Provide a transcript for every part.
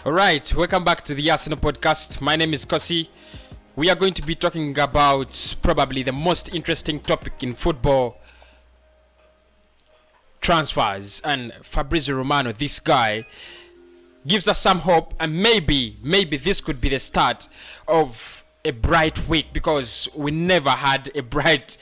All right, welcome back to the Arsenal podcast. My name is Kosi. We are going to be talking about probably the most interesting topic in football, transfers. And Fabrizio Romano, this guy, gives us some hope, and maybe this could be the start of a bright week, because we never had a bright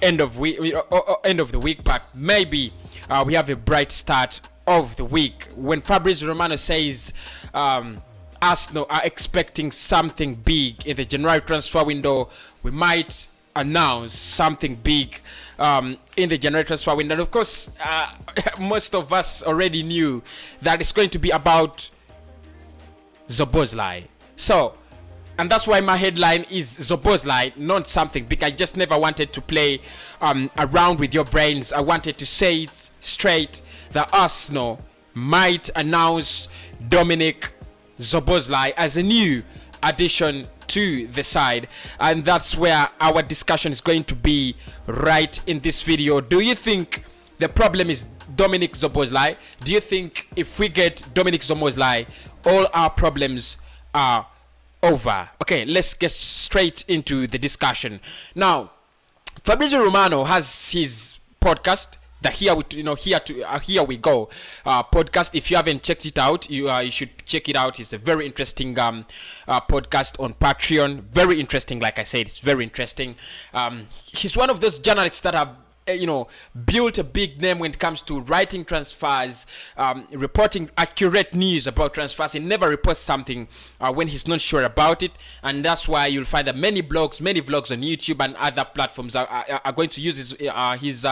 end of the week, but maybe we have a bright start of the week when Fabrizio Romano says Arsenal are expecting something big in the January transfer window. We might announce something big in the January transfer window. And of course, most of us already knew that it's going to be about Szoboszlai. And that's why my headline is Szoboszlai, not something big. I just never wanted to play around with your brains. I wanted to say it straight that Arsenal might announce Dominik Szoboszlai as a new addition to the side, and that's where our discussion is going to be right in this video. Do you think the problem is Dominik Szoboszlai? Do you think if we get Dominik Szoboszlai, all our problems are over? Okay, let's get straight into the discussion. Now, Fabrizio Romano has his podcast, the Here We Go podcast. If you haven't checked it out, you should check it out. It's a very interesting podcast on Patreon. Very interesting, like I said, it's very interesting. He's one of those journalists that have built a big name when it comes to writing transfers, reporting accurate news about transfers. He never reports something when he's not sure about it, and that's why you'll find that many vlogs on YouTube and other platforms are going to use his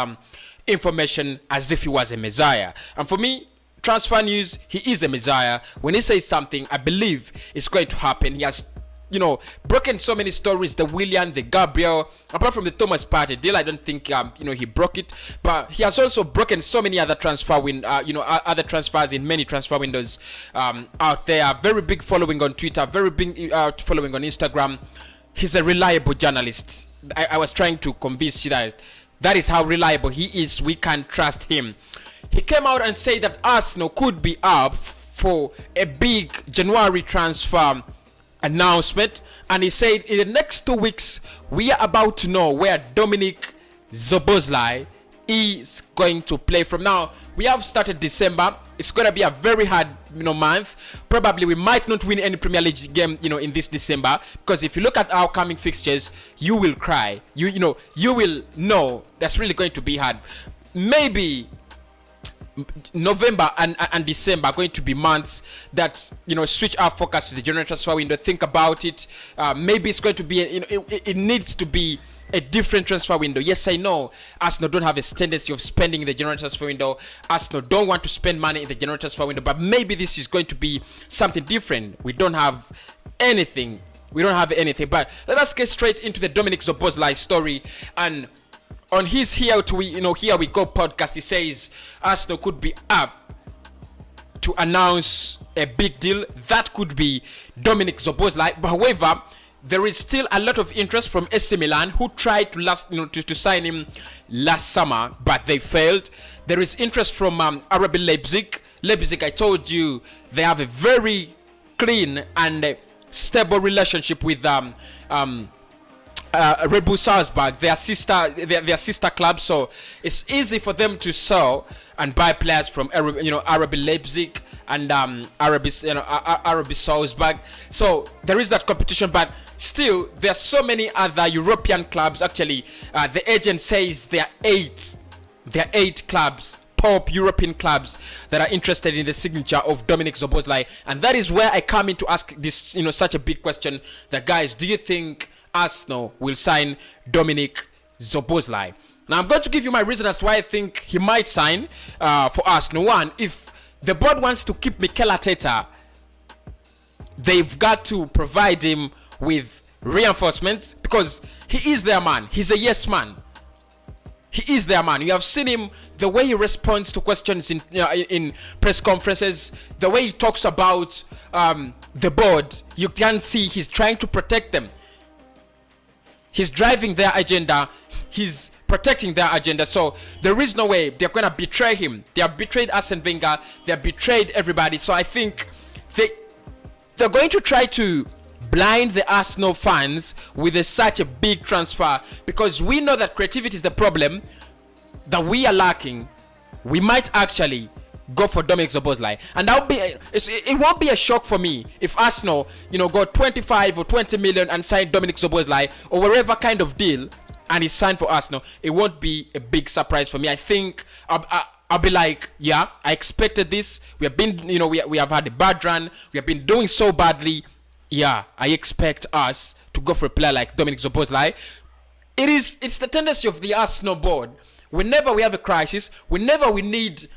information as if he was a messiah. And for me, transfer news, he is a messiah. When he says something, I believe it's going to happen. He has broken so many stories, the Willian, the Gabriel, apart from the Thomas Partey deal. I don't think he broke it, but he has also broken so many other other transfers in many transfer windows out there. Very big following on Twitter, very big following on Instagram. He's a reliable journalist. I was trying to convince you that is how reliable he is. We can trust him. He came out and said that Arsenal could be up for a big January transfer announcement, and he said in the next 2 weeks we are about to know where Dominik Szoboszlai is going to play from. Now, we have started December. It's going to be a very hard month. Probably we might not win any Premier League game in this December, because if you look at our coming fixtures, you will cry. You will know that's really going to be hard. Maybe November and December are going to be months that switch our focus to the January transfer window. Think about it. Maybe it's going to be it needs to be a different transfer window. Yes, I know Arsenal don't have a tendency of spending in the January transfer window. Arsenal don't want to spend money in the January transfer window, but maybe this is going to be something different. We don't have anything. But let us get straight into the Dominik Szoboszlai story. And on his Here We Go podcast, he says Arsenal could be up to announce a big deal. That could be Dominik Szoboszlai. But however, there is still a lot of interest from AC Milan, who tried to sign him last summer, but they failed. There is interest from RB Leipzig. Leipzig, I told you, they have a very clean and stable relationship with Red Bull Salzburg, their sister club. So it's easy for them to sell and buy players from RB Leipzig and RB Salzburg. So there is that competition, but still there are so many other European clubs. Actually, the agent says there are eight clubs, top European clubs, that are interested in the signature of Dominik Szoboszlai. And that is where I come in to ask this such a big question. That, guys, do you think Arsenal will sign Dominik Szoboszlai? Now, I'm going to give you my reason as to why I think he might sign for Arsenal. One, if the board wants to keep Mikel Arteta, they've got to provide him with reinforcements, because he is their man. He's a yes man. He is their man. You have seen him, the way he responds to questions in press conferences, the way he talks about the board. You can see he's trying to protect them. He's driving their agenda. He's protecting their agenda. So there is no way they're going to betray him. They have betrayed Arsene Wenger. They have betrayed everybody. So I think they're going to try to blind the Arsenal fans with such a big transfer, because we know that creativity is the problem that we are lacking. We might actually go for Dominik Szoboszlai, and it won't be a shock for me if Arsenal, got 25 or 20 million and signed Dominik Szoboszlai or whatever kind of deal, and he signed for Arsenal. It won't be a big surprise for me. I think I'll be like, yeah, I expected this. We have been, we have had a bad run. We have been doing so badly. Yeah, I expect us to go for a player like Dominik Szoboszlai. It's the tendency of the Arsenal board. Whenever we have a crisis, whenever we need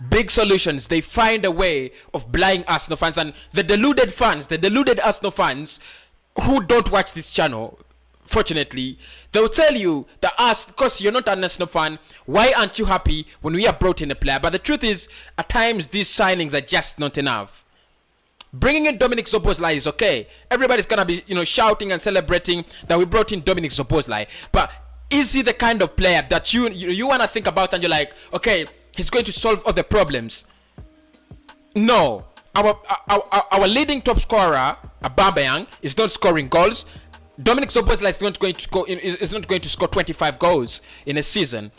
big solutions, they find a way of blinding Arsenal fans. And the deluded Arsenal fans who don't watch this channel, fortunately, they'll tell you that because you're not an Arsenal fan, why aren't you happy when we have brought in a player? But the truth is, at times these signings are just not enough. Bringing in Dominik Szoboszlai is okay. Everybody's gonna be, shouting and celebrating that we brought in Dominik Szoboszlai. But is he the kind of player that you wanna think about and you're like, okay, he's going to solve all the problems? No. Our leading top scorer, Aubameyang, is not scoring goals. Dominik Szoboszlai is not going to score 25 goals in a season.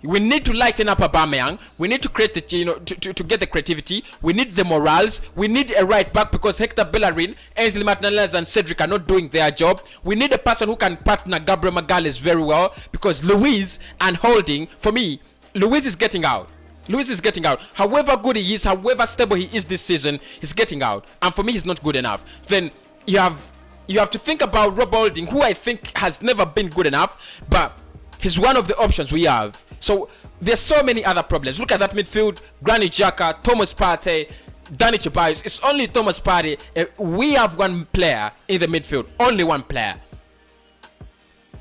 We need to lighten up Aubameyang. We need to create the, to get the creativity. We need the morals. We need a right back, because Hector Bellerin, Ainsley Martinez, and Cedric are not doing their job. We need a person who can partner Gabriel Magalhaes very well, because Luiz and Holding, for me, Luiz is getting out. However good he is, however stable he is this season, he's getting out. And for me, he's not good enough. Then you have to think about Rob Holding, who I think has never been good enough, but he's one of the options we have. So there's so many other problems. Look at that midfield: Granit Xhaka, Thomas Partey, Dani Ceballos. It's only Thomas Partey. We have one player in the midfield, only one player.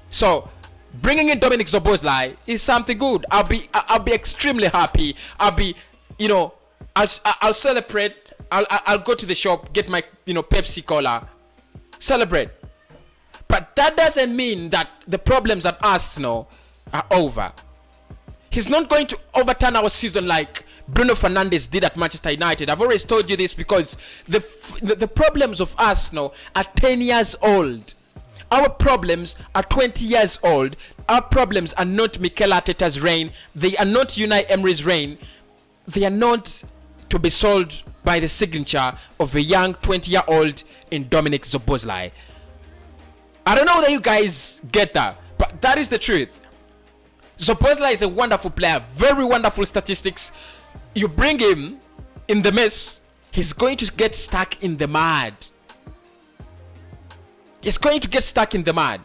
So bringing in Dominik Szoboszlai is something good. I'll be extremely happy. I'll celebrate. I'll go to the shop, get my Pepsi Cola, celebrate. But that doesn't mean that the problems at Arsenal are over. He's not going to overturn our season like Bruno Fernandes did at Manchester United. I've always told you this, because the problems of Arsenal are 10 years old. Our problems are 20 years old. Our problems are not Mikel Arteta's reign. They are not Unai Emery's reign. They are not to be solved by the signature of a young 20-year-old in Dominik Szoboszlai. I don't know whether you guys get that, but that is the truth. Szoboszlai is a wonderful player, very wonderful statistics. You bring him in the mess, he's going to get stuck in the mud. He's going to get stuck in the mud.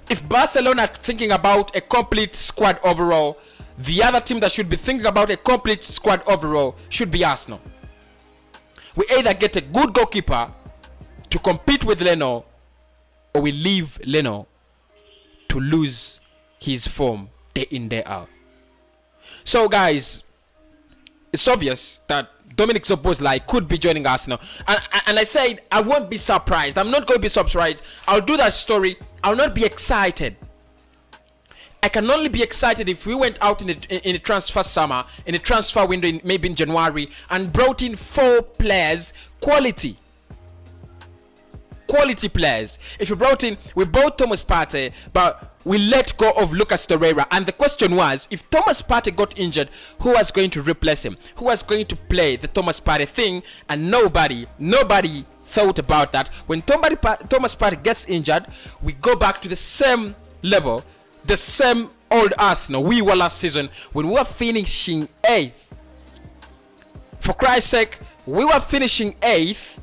If Barcelona are thinking about a complete squad overall, the other team that should be thinking about a complete squad overall should be Arsenal. We either get a good goalkeeper to compete with Leno, or we leave Leno to lose his form day in, day out. So guys, it's obvious that Dominik Szoboszlai could be joining Arsenal, and I said I won't be surprised. I'm not going to be surprised. I'll do that story. I'll not be excited. I can only be excited if we went out in the transfer summer, in the transfer window, maybe in January, and brought in 4 players, quality players. If we bought Thomas Partey, but we let go of Lucas Torreira, and the question was, if Thomas Partey got injured, who was going to replace him? Who was going to play the Thomas Partey thing? And nobody thought about that. When Thomas Partey gets injured, we go back to the same level, the same old Arsenal we were last season when we were finishing 8th. For Christ's sake, we were finishing 8th,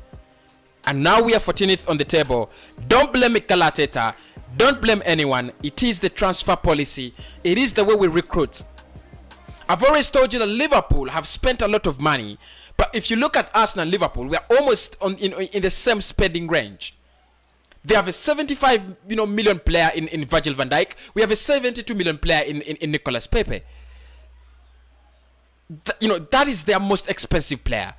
and now we are 14th on the table. Don't blame Mikel Arteta. Don't blame anyone. It is the transfer policy. It is the way we recruit. I've always told you that Liverpool have spent a lot of money, but if you look at Arsenal and Liverpool, we are almost in the same spending range. They have a 75 million player in Virgil van Dijk. We have a 72 million player in Nicolas Pepe. That is their most expensive player,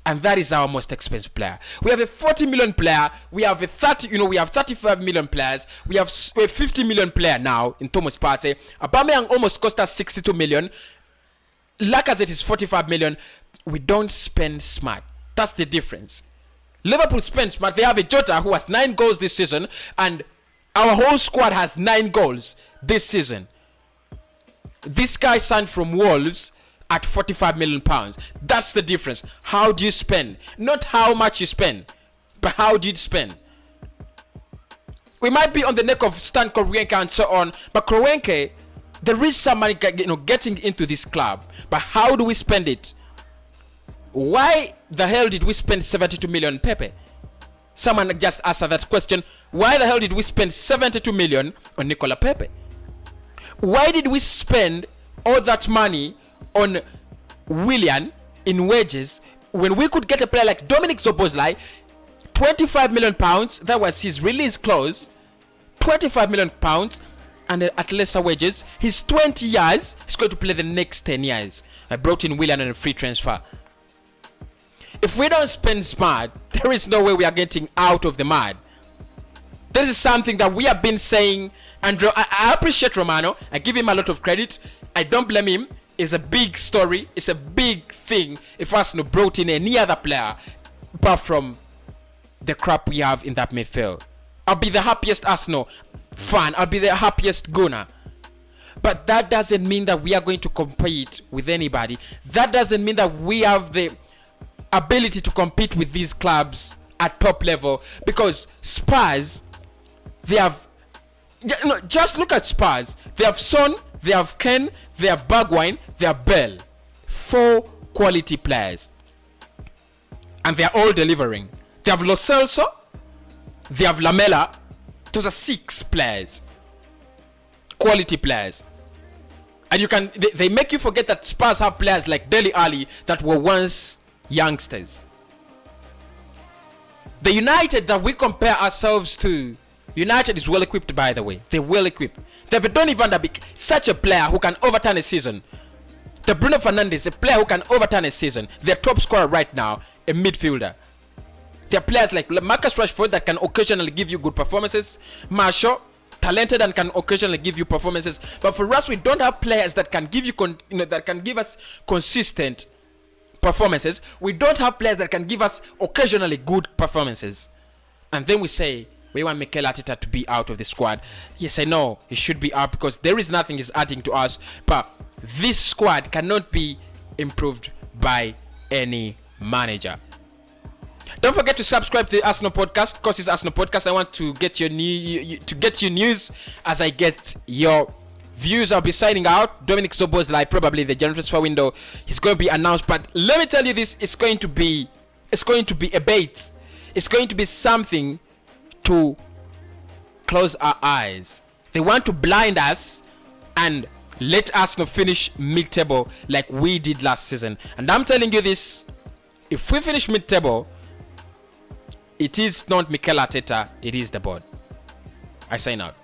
and that is our most expensive player. We have a 40 million player. We have we have 35 million players. We have a 50 million player now in Thomas Partey. Aubameyang almost cost us 62 million. Lacazette is 45 million. We don't spend smart. That's the difference. Liverpool spend smart. They have a Jota who has 9 goals this season, and our whole squad has 9 goals this season. This guy signed from Wolves at 45 million pounds. That's the difference. How do you spend? Not how much you spend, but how do you spend? We might be on the neck of Stan Kroenke and so on, but Kroenke, there is some money, getting into this club. But how do we spend it? Why the hell did we spend 72 million on Pepe? Someone just asked that question. Why the hell did we spend 72 million on Nicola Pepe? Why did we spend all that money on Willian in wages when we could get a player like Dominik Szoboszlai, 25 million pounds, that was his release clause, 25 million pounds, and at lesser wages. He's 20 years, he's going to play the next 10 years. I brought in Willian on a free transfer. If we don't spend smart, there is no way we are getting out of the mud. This is something that we have been saying, and I appreciate Romano. I give him a lot of credit. I don't blame him. It's a big story. It's a big thing if Arsenal brought in any other player apart from the crap we have in that midfield. I'll be the happiest Arsenal fan. I'll be the happiest Gunner. But that doesn't mean that we are going to compete with anybody. That doesn't mean that we have the ability to compete with these clubs at top level, because Spurs, they have, just look at Spurs. They have Son, they have Ken, they have Bergwijn, they have Bell. 4 quality players, and they are all delivering. They have Lo Celso, they have Lamela. Those are 6 players, quality players. And they make you forget that Spurs have players like Dele Alli that were once youngsters. The United that we compare ourselves to, United is well equipped, by the way. They're well equipped. They have Donny van der Beek, such a player who can overturn a season. The Bruno Fernandes, a player who can overturn a season. Their top scorer right now, a midfielder. There are players like Marcus Rashford that can occasionally give you good performances. Marshall, talented and can occasionally give you performances. But for us, we don't have players that can give you, that can give us consistent performances. We don't have players that can give us occasionally good performances. And then we say we want Mikel Arteta to be out of the squad. Yes, I know he should be out because there is nothing he's adding to us. But this squad cannot be improved by any manager. Don't forget to subscribe to the Arsenal podcast. Because it's Arsenal podcast, I want to get your news as I get your views. I'll be signing out. Dominik Szoboszlai, probably the January transfer window is going to be announced. But let me tell you this: it's going to be a bait. It's going to be something to close our eyes. They want to blind us and let Arsenal finish mid-table like we did last season. And I'm telling you this: if we finish mid-table, it is not Mikel Arteta, it is the board. I sign out.